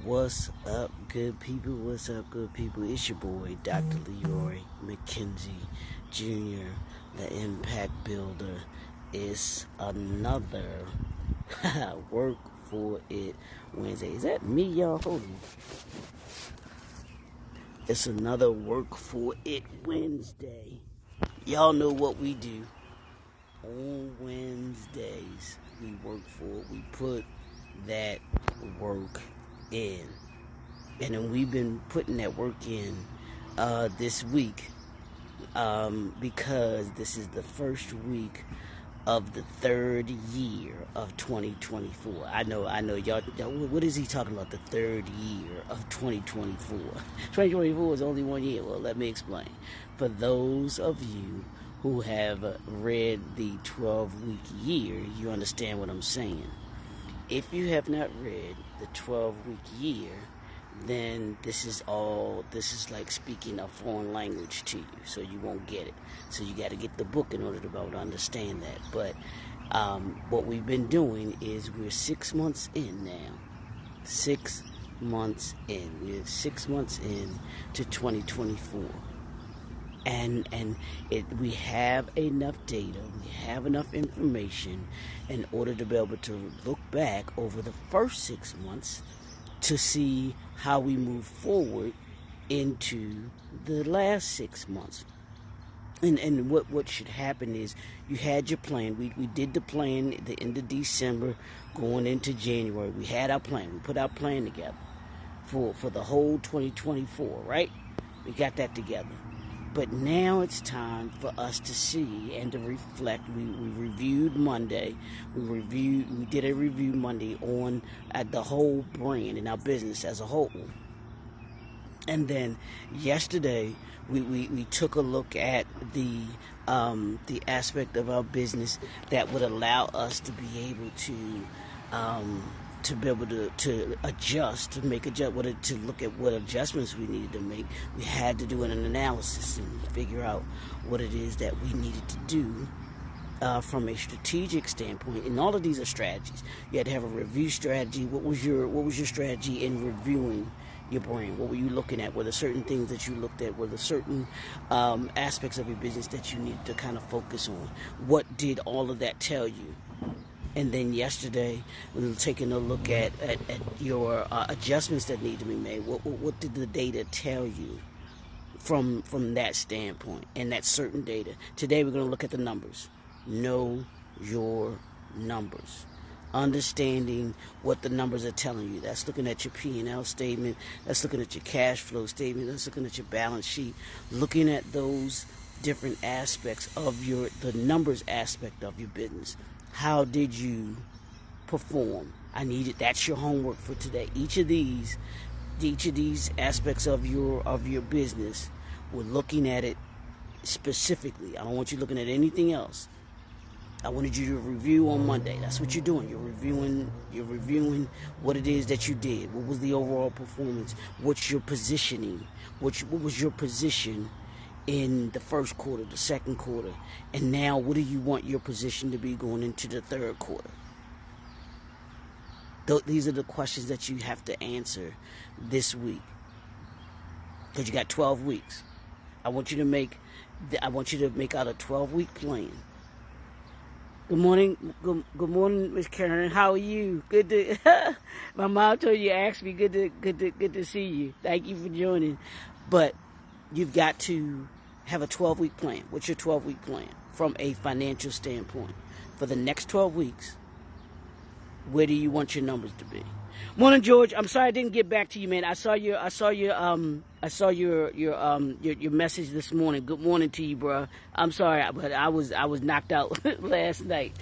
What's up, good people? What's up, good people? It's your boy, Dr. Leroy McKenzie Jr., the Impact Builder. It's another Work For It Wednesday. Is that me, y'all? Hold on. It's another Work For It Wednesday. Y'all know what we do. On Wednesdays, we work for it. We put that work in. And then we've been putting that work in this week because this is the first week of the third year of 2024. I know, y'all, what is he talking about, the third year of 2024? 2024 is only 1 year. Well, let me explain. For those of you who have read the 12-week year, you understand what I'm saying. If you have not read the 12-week year, then this is like speaking a foreign language to you, so you won't get it. So you got to get the book in order to be able to understand that. But what we've been doing is we're 6 months in now. 6 months in. We're 6 months in to 2024. And we have enough data, we have enough information in order to be able to look back over the first 6 months to see how we move forward into the last 6 months. And what should happen is you had your plan. We did the plan at the end of December going into January. We had our plan. We put our plan together for the whole 2024, right? We got that together. But now it's time for us to see and to reflect. We reviewed Monday. We did a review Monday on the whole brand and our business as a whole. And then yesterday we took a look at the aspect of our business that would allow us to be able to be able to adjust, to look at what adjustments we needed to make. We had to do an analysis and figure out what it is that we needed to do from a strategic standpoint. And all of these are strategies. You had to have a review strategy. What was your strategy in reviewing your brand? What were you looking at? Were there certain things that you looked at? Were there certain aspects of your business that you needed to kind of focus on? What did all of that tell you? And then yesterday, we were taking a look at your adjustments that need to be made. What did the data tell you from that standpoint and that certain data? Today, we're going to look at the numbers. Know your numbers. Understanding what the numbers are telling you. That's looking at your P&L statement. That's looking at your cash flow statement. That's looking at your balance sheet. Looking at those different aspects of the numbers aspect of your business. How did you perform? That's your homework for today. Each of these aspects of your business, we're looking at it specifically. I don't want you looking at anything else. I wanted you to review on Monday. That's what you're doing. You're reviewing what it is that you did. What was the overall performance? What's your positioning? What was your position in the first quarter, the second quarter, and now what do you want your position to be going into the third quarter? These are the questions that you have to answer this week, because you got 12 weeks. I want you to make out a 12-week plan. Good morning, Miss Karen. How are you? Good to. My mom told you, asked me. Good to see you. Thank you for joining. But you've got to have a 12-week plan. What's your 12-week plan from a financial standpoint? For the next 12 weeks, where do you want your numbers to be? Morning, George. I'm sorry I didn't get back to you, man. I saw your message this morning. Good morning to you, bro. I'm sorry, but I was knocked out last night.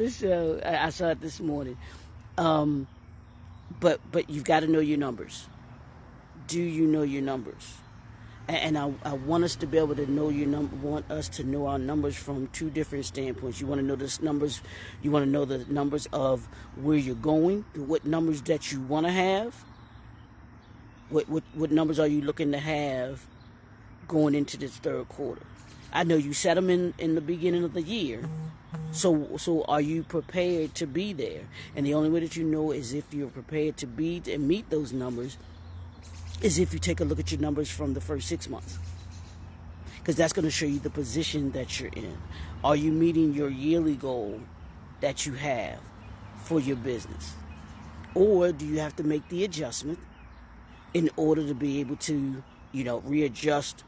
So I saw it this morning. But you've got to know your numbers. Do you know your numbers? And I want us to be able to know want us to know our numbers from two different standpoints. You want to know the numbers. You want to know the numbers of where you're going, what numbers that you want to have. What numbers are you looking to have going into this third quarter? I know you set them in the beginning of the year. So are you prepared to be there? And the only way that you know is if you're prepared to be and meet those numbers is if you take a look at your numbers from the first 6 months. Because that's going to show you the position that you're in. Are you meeting your yearly goal that you have for your business? Or do you have to make the adjustment in order to be able to, readjust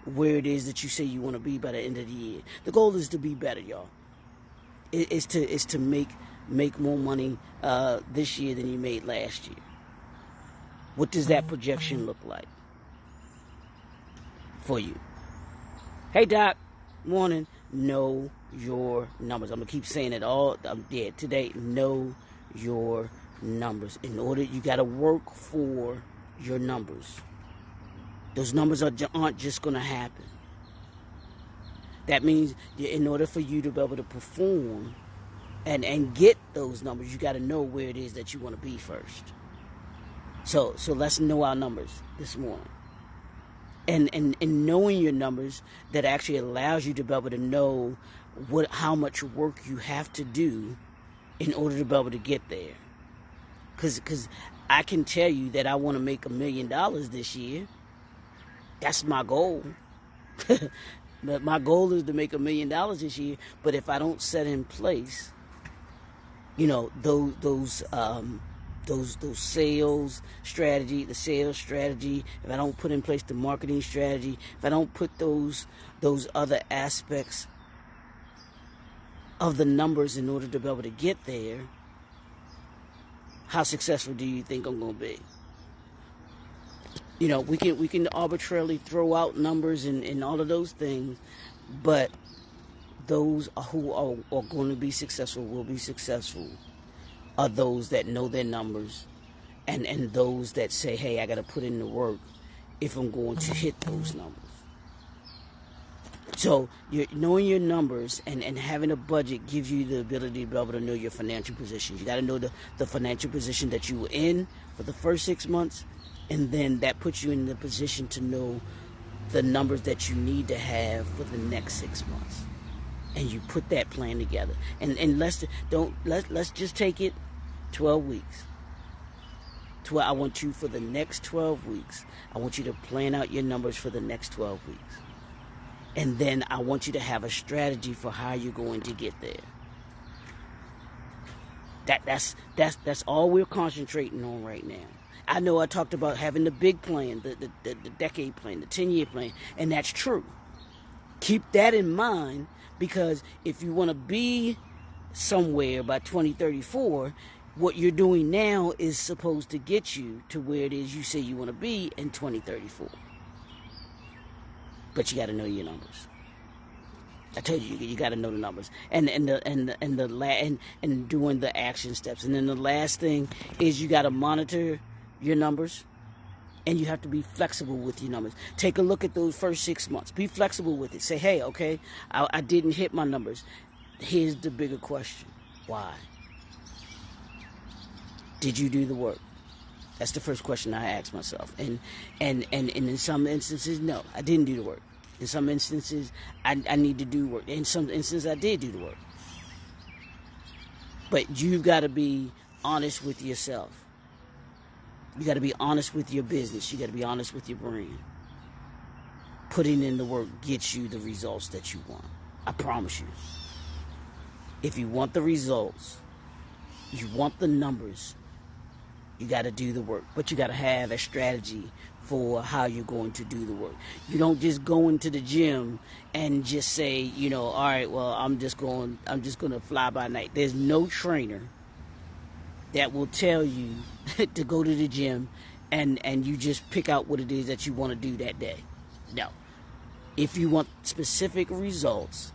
where it is that you say you want to be by the end of the year? The goal is to be better, y'all. It's to make more money this year than you made last year. What does that projection look like for you? Hey, Doc. Morning. Know your numbers. I'm going to keep saying it today. Know your numbers. In order, you got to work for your numbers. Those numbers aren't just going to happen. That means in order for you to be able to perform and get those numbers, you got to know where it is that you want to be first. So let's know our numbers this morning. And knowing your numbers, that actually allows you to be able to know how much work you have to do in order to be able to get there. Because I can tell you that I want to make $1 million this year. That's my goal. But my goal is to make $1 million this year. But if I don't set in place, those sales strategy, if I don't put in place the marketing strategy, if I don't put those other aspects of the numbers in order to be able to get there, how successful do you think I'm going to be? We can arbitrarily throw out numbers and all of those things, but those who are going to be successful will be successful are those that know their numbers and those that say, hey, I got to put in the work if I'm going to hit those numbers. So knowing your numbers and having a budget gives you the ability to be able to know your financial position. You got to know the financial position that you were in for the first 6 months, and then that puts you in the position to know the numbers that you need to have for the next 6 months. And you put that plan together. And let's just take it 12 weeks. I want you for the next 12 weeks. I want you to plan out your numbers for the next 12 weeks. And then I want you to have a strategy for how you're going to get there. That's all we're concentrating on right now. I know I talked about having the big plan, the decade plan, the 10-year plan, and that's true. Keep that in mind, because if you want to be somewhere by 2034, what you're doing now is supposed to get you to where it is you say you want to be in 2034. But you got to know your numbers. I told you, you got to know the numbers and doing the action steps. And then the last thing is you got to monitor your numbers, and you have to be flexible with your numbers. Take a look at those first 6 months. Be flexible with it. Say, hey, okay, I didn't hit my numbers. Here's the bigger question: why? Did you do the work? That's the first question I ask myself. And in some instances, no, I didn't do the work. In some instances, I need to do work. In some instances, I did do the work. But you've got to be honest with yourself. You got to be honest with your business. You got to be honest with your brand. Putting in the work gets you the results that you want. I promise you. If you want the results, you want the numbers, you got to do the work. But you got to have a strategy for how you're going to do the work. You don't just go into the gym and just say, all right, well, I'm just going to fly by night. There's no trainer that will tell you to go to the gym and you just pick out what it is that you want to do that day. No. If you want specific results,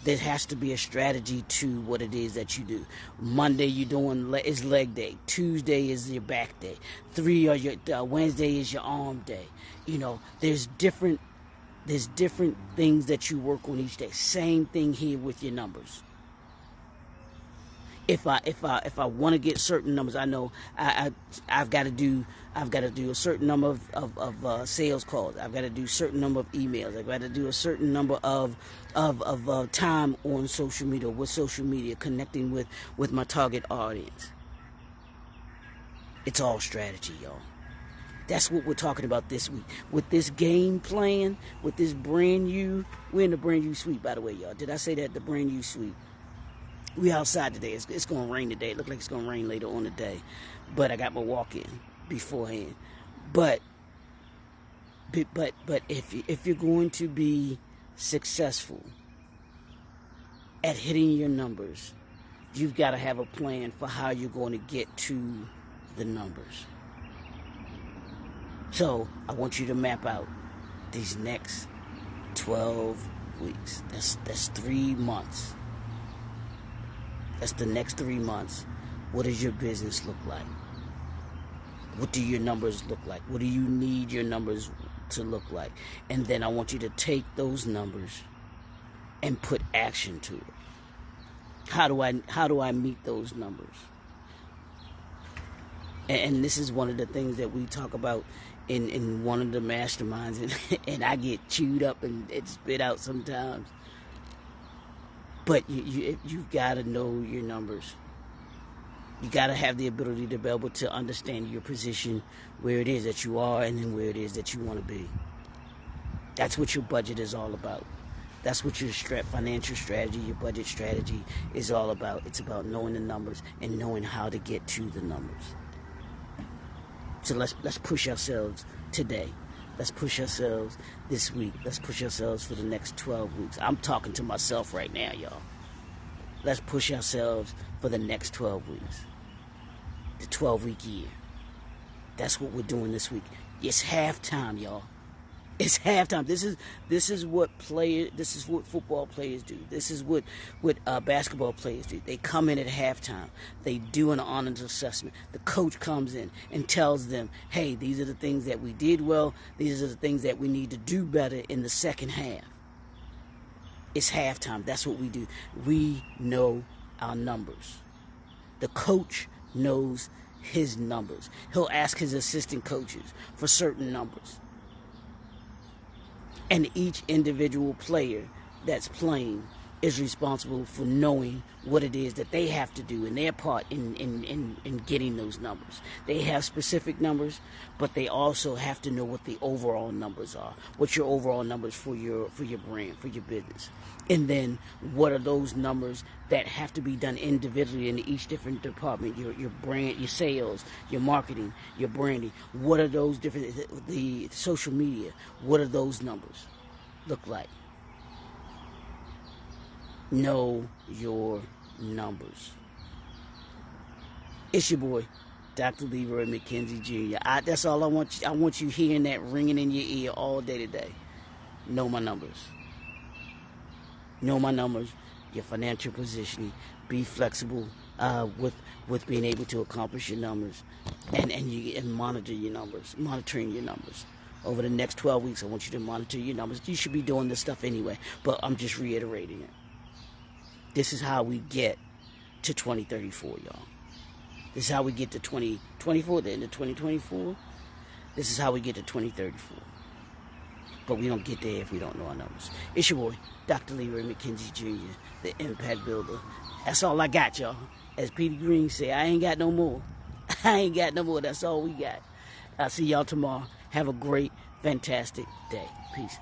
there has to be a strategy to what it is that you do. Monday is leg day. Tuesday is your back day. Wednesday is your arm day. There's different things that you work on each day. Same thing here with your numbers. If I want to get certain numbers, I know I've got to do a certain number of sales calls. I've got to do a certain number of emails. I've got to do a certain number of time on social media, with social media, connecting with my target audience. It's all strategy, y'all. That's what we're talking about this week. With this game plan, with this brand new, we're in the brand new suite, by the way, y'all. Did I say that? The brand new suite. We outside today. It's going to rain today. It looks like it's going to rain later on today. But I got my walk-in beforehand. But if you're going to be successful at hitting your numbers, you've got to have a plan for how you're going to get to the numbers. So I want you to map out these next 12 weeks. That's 3 months. That's the next 3 months. What does your business look like? What do your numbers look like? What do you need your numbers to look like? And then I want you to take those numbers and put action to it. How do I meet those numbers? And this is one of the things that we talk about in one of the masterminds, and I get chewed up and spit out sometimes. But you've got to know your numbers. You got to have the ability to be able to understand your position, where it is that you are, and then where it is that you want to be. That's what your budget is all about. That's what your financial strategy, your budget strategy is all about. It's about knowing the numbers and knowing how to get to the numbers. So let's push ourselves today. Let's push ourselves this week. Let's push ourselves for the next 12 weeks. I'm talking to myself right now, y'all. Let's push ourselves for the next 12 weeks. The 12-week year. That's what we're doing this week. It's halftime, y'all. It's halftime. This is what football players do. This is what basketball players do. They come in at halftime. They do an honors assessment. The coach comes in and tells them, hey, these are the things that we did well. These are the things that we need to do better in the second half. It's halftime. That's what we do. We know our numbers. The coach knows his numbers. He'll ask his assistant coaches for certain numbers. And each individual player that's playing is responsible for knowing what it is that they have to do in their part in getting those numbers. They have specific numbers, but they also have to know what the overall numbers are. What's your overall numbers for your brand, for your business? And then what are those numbers that have to be done individually in each different department? Your brand, your sales, your marketing, your branding. What are those different, the social media, what are those numbers look like? Know your numbers. It's your boy, Dr. Leroy McKenzie Jr. That's all I want. I want you hearing that ringing in your ear all day today. Know my numbers. Know my numbers. Your financial positioning. Be flexible with being able to accomplish your numbers, and monitor your numbers. Monitoring your numbers. Over the next 12 weeks, I want you to monitor your numbers. You should be doing this stuff anyway, but I'm just reiterating it. This is how we get to 2034, y'all. This is how we get to 2024, the end of 2024. This is how we get to 2034. But we don't get there if we don't know our numbers. It's your boy, Dr. Leroy McKenzie Jr., the Impact Builder. That's all I got, y'all. As Peter Green said, I ain't got no more. I ain't got no more. That's all we got. I'll see y'all tomorrow. Have a great, fantastic day. Peace.